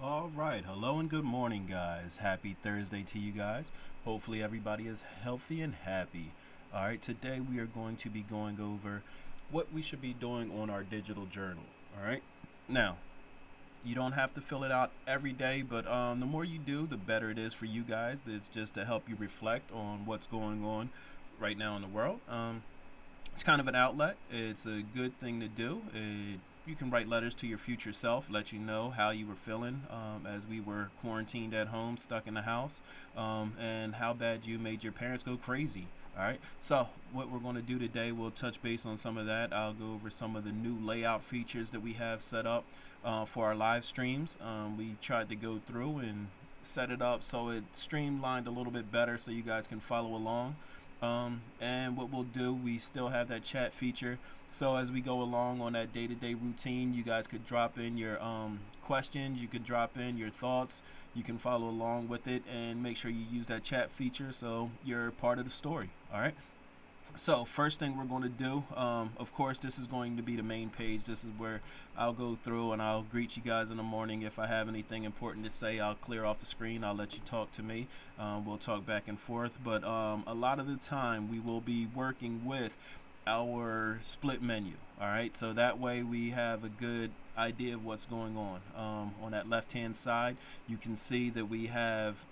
All right, hello and good morning, guys. Happy Thursday to you guys. Hopefully, everybody is healthy and happy. All right, today we are going to be going over what we should be doing on our digital journal. All right, now you don't have to fill it out every day, but the more you do, the better it is for you guys. It's just to help you reflect on what's going on right now in the world. It's kind of an outlet. It's a good thing to do. You can write letters to your future self, let you know how you were feeling as we were quarantined at home, stuck in the house, and how bad you made your parents go crazy. All right. So what we're going to do today, we'll touch base on some of that. I'll go over some of the new layout features that we have set up for our live streams. We tried to go through and set it up so it streamlined a little bit better so you guys can follow along. And what we'll do, we still have that chat feature. So as we go along on that day-to-day routine, you guys could drop in your questions, you could drop in your thoughts, you can follow along with it, and make sure you use that chat feature so you're part of the story. All right. So first thing we're going to do, of course, this is going to be the main page. This is where I'll go through and I'll greet you guys in the morning. If I have anything important to say, I'll clear off the screen. I'll let you talk to me. We'll talk back and forth. But a lot of the time, we will be working with our split menu. All right, so that way we have a good idea of what's going on. On that left-hand side, you can see that we have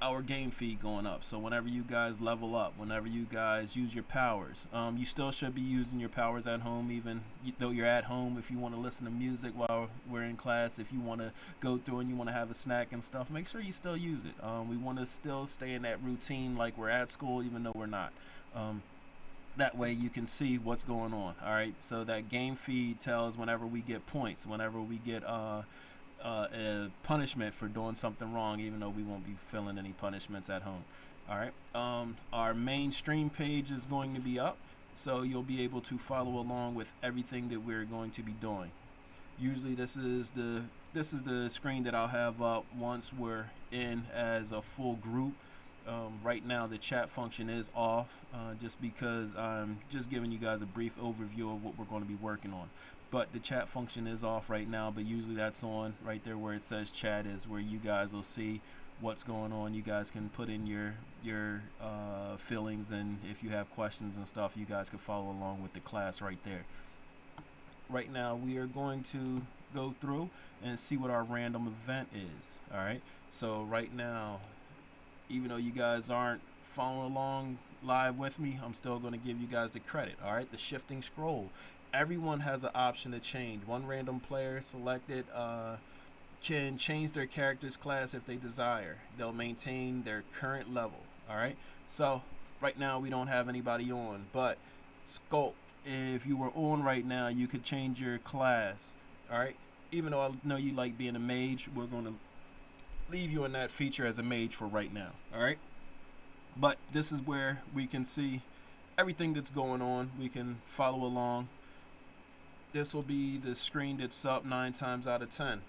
our game feed going up. So whenever you guys level up, whenever you guys use your powers, you still should be using your powers at home, even though you're at home. If you want to listen to music while we're in class, if you want to go through and you want to have a snack and stuff, make sure you still use it. We want to still stay in that routine like we're at school, even though we're not. That way you can see what's going on. All right, so that game feed tells whenever we get points, whenever we get a punishment for doing something wrong, even though we won't be feeling any punishments at home. All right. Our main stream page is going to be up, so you'll be able to follow along with everything that we're going to be doing. Usually, this is the screen that I'll have up once we're in as a full group. Right now, the chat function is off, just because I'm just giving you guys a brief overview of what we're going to be working on. But the chat function is off right now, but usually that's on right there where it says chat is where you guys will see what's going on. You guys can put in your feelings, and if you have questions and stuff, you guys can follow along with the class right there. Right now, we are going to go through and see what our random event is. All right. So right now, even though you guys aren't following along live with me, I'm still going to give you guys the credit. All right, the shifting scroll. Everyone has an option to change. One random player selected can change their character's class if they desire. They'll maintain their current level. All right, so right now we don't have anybody on, but Sculpt, if you were on right now, you could change your class. All right, even though I know you like being a mage, we're going to leave you in that feature as a mage for right now. All right, but this is where we can see everything that's going on. We can follow along. This will be the screen that's up 9 times out of 10.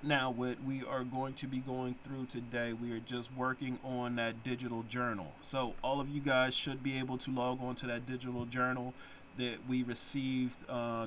Now, what we are going to be going through today, we are just working on that digital journal. So all of you guys should be able to log on to that digital journal that we received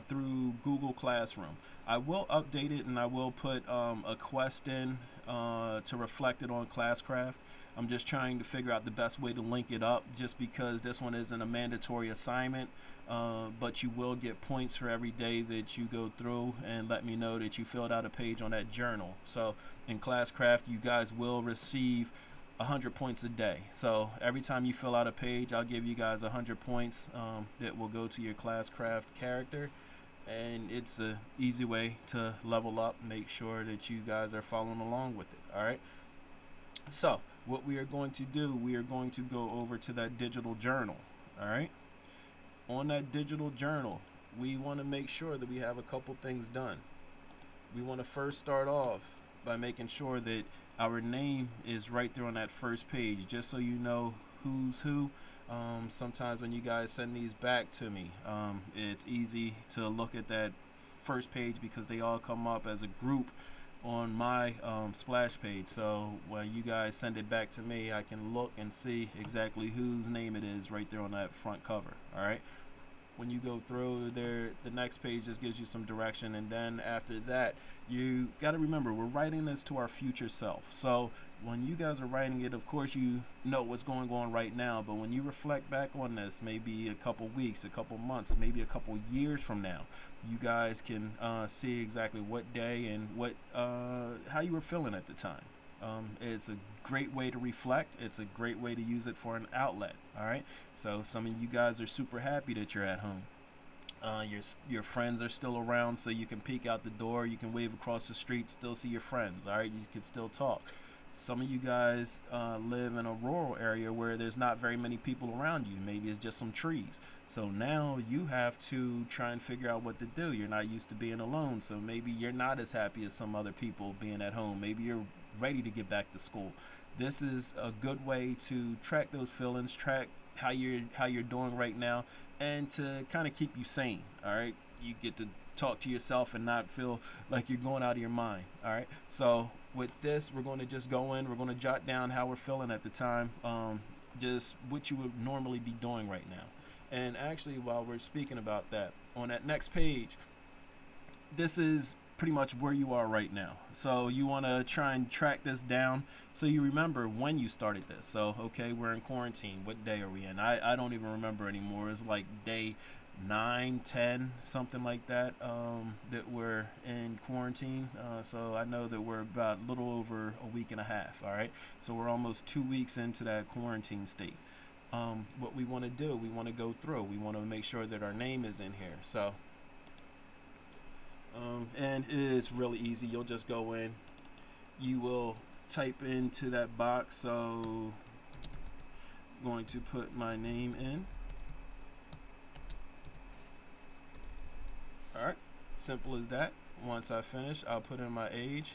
through Google Classroom. I will update it, and I will put a quest in to reflect it on Classcraft. I'm just trying to figure out the best way to link it up, just because this one isn't a mandatory assignment, but you will get points for every day that you go through and let me know that you filled out a page on that journal. So in Classcraft, you guys will receive 100 points a day. So every time you fill out a page, I'll give you guys 100 points that will go to your Classcraft character. And it's a easy way to level up. Make sure that you guys are following along with it. All right. So what we are going to do, we are going to go over to that digital journal. All right. On that digital journal, we want to make sure that we have a couple things done. We want to first start off by making sure that our name is right there on that first page, just so you know who's who. Sometimes when you guys send these back to me, it's easy to look at that first page because they all come up as a group on my splash page. So when you guys send it back to me, I can look and see exactly whose name it is right there on that front cover. All right. when you go through there, the next page just gives you some direction, and then after that, you got to remember we're writing this to our future self. So when you guys are writing it, of course you know what's going on right now, but when you reflect back on this, maybe a couple weeks, a couple months, maybe a couple years from now, you guys can see exactly what day and what how you were feeling at the time. It's a great way to reflect. It's a great way to use it for an outlet. All right. So some of you guys are super happy that you're at home. Your friends are still around, so you can peek out the door. You can wave across the street, still see your friends. All right. You can still talk. Some of you guys live in a rural area where there's not very many people around you. Maybe it's just some trees. So now you have to try and figure out what to do. You're not used to being alone, so maybe you're not as happy as some other people being at home. Maybe you're ready to get back to school. This is a good way to track those feelings, track how you're doing right now, and to kind of keep you sane. All right, you get to talk to yourself and not feel like you're going out of your mind. All right, so with this, we're going to just go in. We're going to jot down how we're feeling at the time, just what you would normally be doing right now. And actually, while we're speaking about that, on that next page, this is pretty much where you are right now. So you want to try and track this down so you remember when you started this. So, okay, we're in quarantine. What day are we in? I don't even remember anymore. It's like day 9, 10, something like that, that we're in quarantine. So I know that we're about a little over a week and a half. All right. So we're almost 2 weeks into that quarantine state. What we want to do, we want to go through. We want to make sure that our name is in here. So, and it's really easy. You'll just go in. You will type into that box. So, I'm going to put my name in. All right, simple as that. Once I finish, I'll put in my age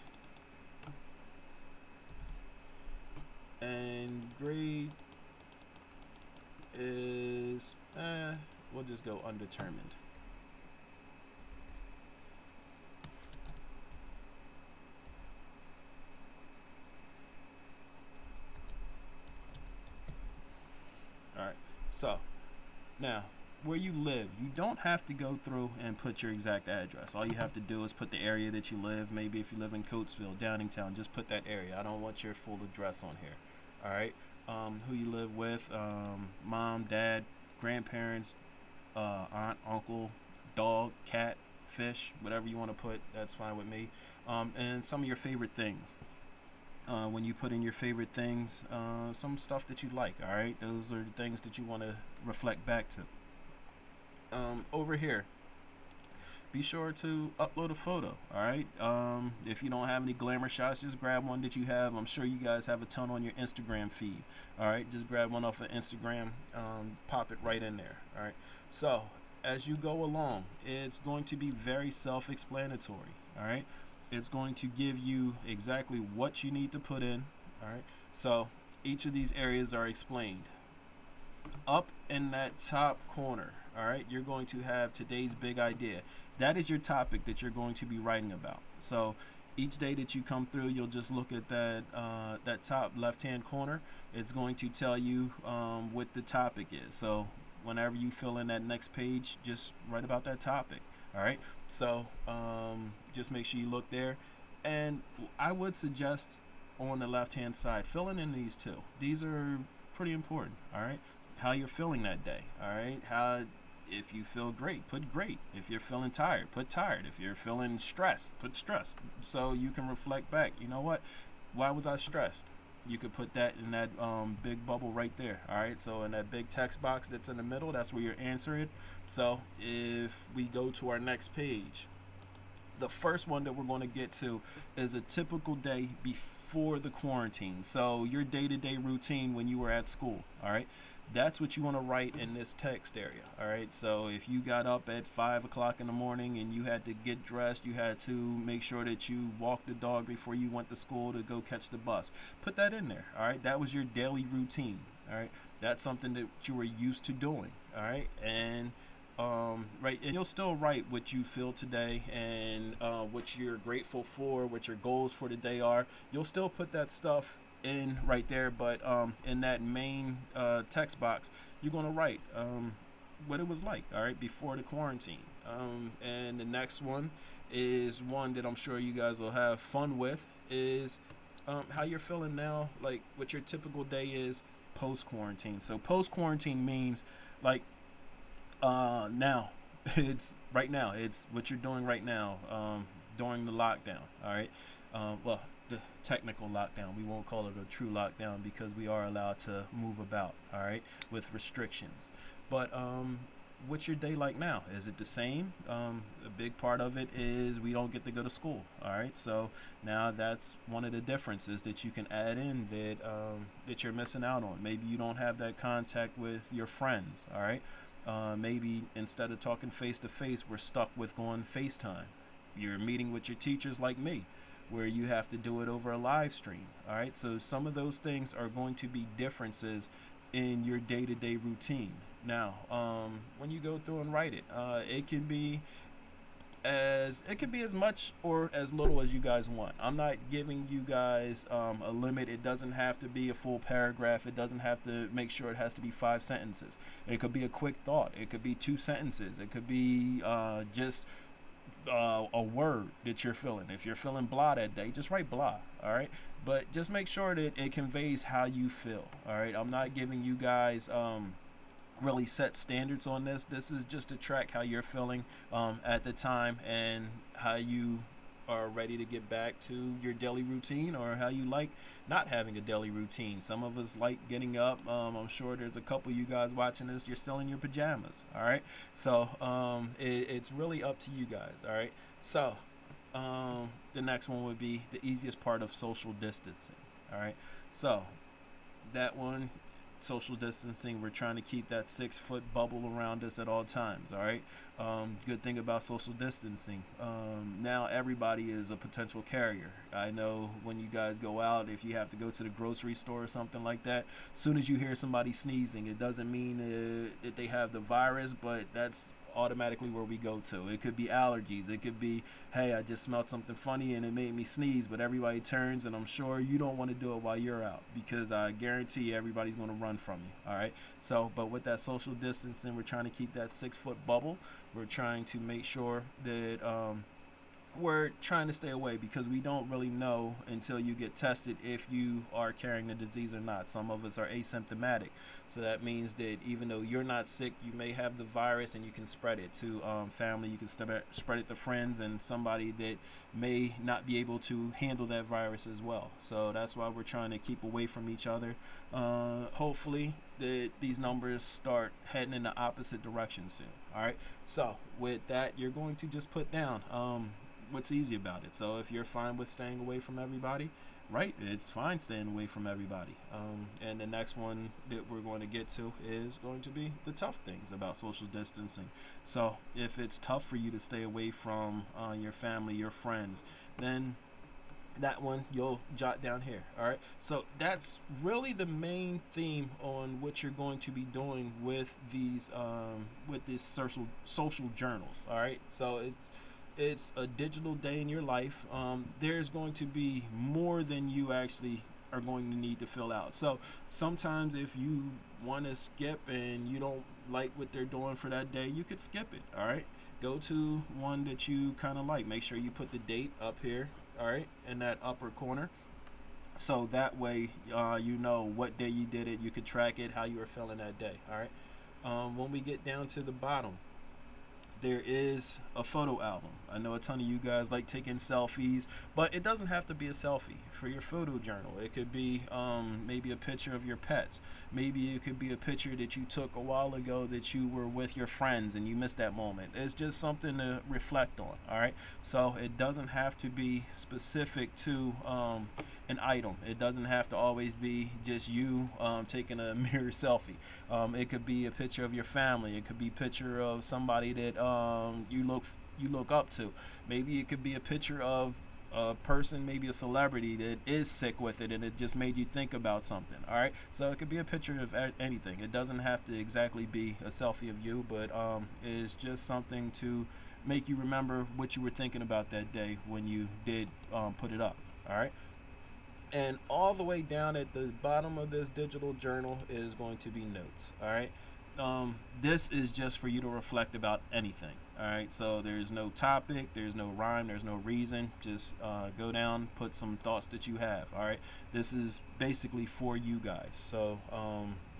and grade is we'll just go undetermined. All right, so now where you live, you don't have to go through and put your exact address. All you have to do is put the area that you live. Maybe if you live in Coatesville, Downingtown, just put that area. I don't want your full address on here. All right, who you live with, mom, dad, grandparents, aunt, uncle, dog, cat, fish, whatever you want to put, that's fine with me. And some of your favorite things. When you put in your favorite things, some stuff that you like, all right? Those are the things that you want to reflect back to. Over here, be sure to upload a photo, all right? If you don't have any glamour shots, just grab one that you have. I'm sure you guys have a ton on your Instagram feed, all right? Just grab one off of Instagram, pop it right in there, all right? So as you go along, it's going to be very self-explanatory, all right? It's going to give you exactly what you need to put in, all right? So each of these areas are explained. Up in that top corner, all right, you're going to have today's big idea. That is your topic that you're going to be writing about. So each day that you come through, you'll just look at that top left-hand corner. It's going to tell you what the topic is. So whenever you fill in that next page, just write about that topic. All right. So just make sure you look there. And I would suggest on the left-hand side, filling in these two. These are pretty important. All right. How you're feeling that day. All right. If you feel great, put great. If you're feeling tired, put tired. If you're feeling stressed, put stressed. So you can reflect back. You know what? Why was I stressed? You could put that in that big bubble right there. All right. So in that big text box that's in the middle, that's where you're answering. So if we go to our next page, the first one that we're going to get to is a typical day before the quarantine. So your day-to-day routine when you were at school. All right. That's what you want to write in this text area. All right. So if you got up at 5 o'clock in the morning and you had to get dressed, you had to make sure that you walked the dog before you went to school to go catch the bus. Put that in there. All right. That was your daily routine. All right. That's something that you were used to doing. All right. And right, and you'll still write what you feel today and what you're grateful for, what your goals for the day are. You'll still put that stuff in right there, but in that main text box, you're going to write what it was like, all right, before the quarantine. And the next one is one that I'm sure you guys will have fun with, is how you're feeling now, like what your typical day is post quarantine. So post quarantine means like now, it's right now. It's what you're doing right now during the lockdown. All right. Well, the technical lockdown. We won't call it a true lockdown because we are allowed to move about. All right, with restrictions. But what's your day like now? Is it the same? A big part of it is we don't get to go to school. All right, so now that's one of the differences that you can add in that you're missing out on. Maybe you don't have that contact with your friends. All right, maybe instead of talking face to face, we're stuck with going FaceTime. You're meeting with your teachers like me, where you have to do it over a live stream. All right, so some of those things are going to be differences in your day-to-day routine. Now, when you go through and write it, it can be as much or as little as you guys want. I'm not giving you guys a limit. It doesn't have to be a full paragraph. It doesn't have to make sure it has to be 5 sentences. It could be a quick thought. It could be 2 sentences. It could be just a word that you're feeling. If you're feeling blah that day, just write blah. All right, but just make sure that it conveys how you feel. All right, I'm not giving you guys really set standards on this. This is just to track how you're feeling at the time and how you are ready to get back to your daily routine, or how you like not having a daily routine. Some of us like getting up. I'm sure there's a couple of you guys watching this, you're still in your pajamas. All right, so it's really up to you guys. All right, so the next one would be the easiest part of social distancing. All right, so that one, social distancing, we're trying to keep that 6 foot bubble around us at all times. All right, good thing about social distancing, now everybody is a potential carrier. I know when you guys go out, if you have to go to the grocery store or something like that, as soon as you hear somebody sneezing, it doesn't mean that they have the virus, but that's automatically where we go to. It could be allergies. It could be, hey, I just smelled something funny and it made me sneeze, but everybody turns, and I'm sure you don't want to do it while you're out, because I guarantee everybody's going to run from you. All right, so but with that social distancing, we're trying to keep that 6 foot bubble. We're trying to make sure that we're trying to stay away, because we don't really know until you get tested if you are carrying the disease or not. Some of us are asymptomatic, so that means that even though you're not sick, you may have the virus and you can spread it to family. You can spread it to friends and somebody that may not be able to handle that virus as well. So that's why we're trying to keep away from each other. Hopefully that these numbers start heading in the opposite direction soon. All right, so with that, you're going to just put down what's easy about it. So if you're fine with staying away from everybody, right, it's fine staying away from everybody. And the next one that we're going to get to is going to be the tough things about social distancing. So if it's tough for you to stay away from your family, your friends, then that one you'll jot down here. All right, so that's really the main theme on what you're going to be doing with these social journals. All right, so it's a digital day in your life. There's going to be more than you actually are going to need to fill out. So sometimes if you want to skip and you don't like what they're doing for that day, you could skip it. All right, go to one that you kind of like. Make sure you put the date up here, all right, in that upper corner, so that way you know what day you did it. You could track it, how you were feeling that day. All right, when we get down to the bottom, there is a photo album. I know a ton of you guys like taking selfies, but it doesn't have to be a selfie for your photo journal. It could be maybe a picture of your pets. Maybe it could be a picture that you took a while ago that you were with your friends and you missed that moment. It's just something to reflect on. All right, so it doesn't have to be specific to an item. It doesn't have to always be just you taking a mirror selfie. It could be a picture of your family. It could be a picture of somebody that you look up to. Maybe it could be a picture of a person, maybe a celebrity that is sick with it and it just made you think about something. All right, so it could be a picture of anything. It doesn't have to exactly be a selfie of you, but it's just something to make you remember what you were thinking about that day when you did put it up. All right, and all the way down at the bottom of this digital journal is going to be notes. All right, this is just for you to reflect about anything. All right, so there's no topic, there's no rhyme, there's no reason. Just go down, put some thoughts that you have. All right, this is basically for you guys. So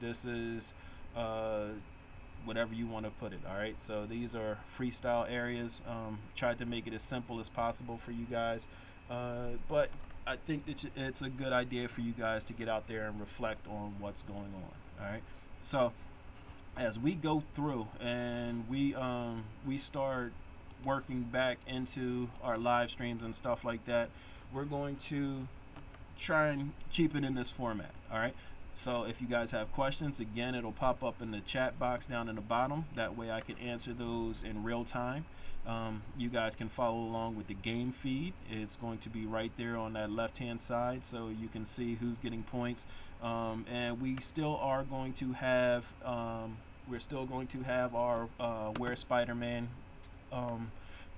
this is whatever you want to put it. All right, so these are freestyle areas. Tried to make it as simple as possible for you guys, but I think that it's a good idea for you guys to get out there and reflect on what's going on. All right, so as we go through and we start working back into our live streams and stuff like that, we're going to try and keep it in this format. All right. So if you guys have questions, again, it'll pop up in the chat box down in the bottom. That way I can answer those in real time. You guys can follow along with the game feed. It's going to be right there on that left-hand side, so you can see who's getting points. And we still are going to have our Where Spider-Man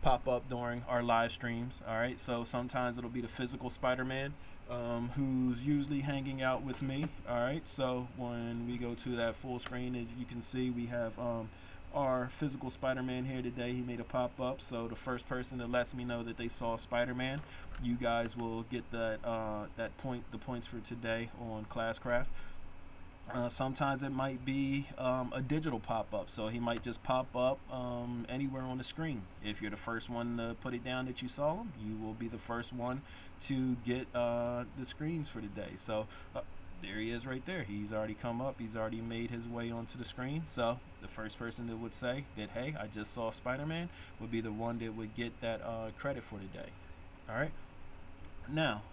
pop up during our live streams. All right, so sometimes it'll be the physical Spider-Man, who's usually hanging out with me. All right, so when we go to that full screen, as you can see, we have our physical Spider-Man here today. He made a pop-up, so the first person that lets me know that they saw Spider-Man, you guys will get the points for today on Classcraft. Sometimes it might be a digital pop-up, so he might just pop up anywhere on the screen. If you're the first one to put it down that you saw him, you will be the first one to get the screens for the day. So there he is right there. He's already come up. He's already made his way onto the screen. So the first person that would say that, hey, I just saw Spider-Man, would be the one that would get that credit for the day. All right. Now,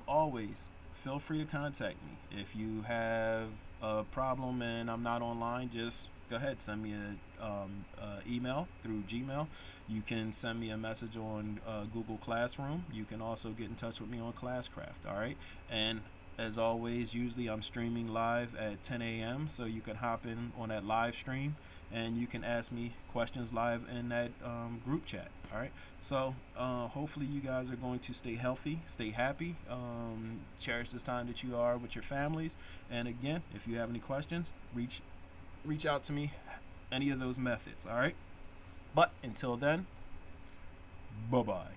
always feel free to contact me. If you have a problem and I'm not online, just go ahead, send me an email through Gmail. You can send me a message on Google Classroom. You can also get in touch with me on Classcraft. All right. And as always, usually I'm streaming live at 10 a.m. so you can hop in on that live stream and you can ask me questions live in that group chat. All right, so hopefully you guys are going to stay healthy, stay happy, cherish this time that you are with your families. And again, if you have any questions, reach out to me, any of those methods. All right, but until then, bye-bye.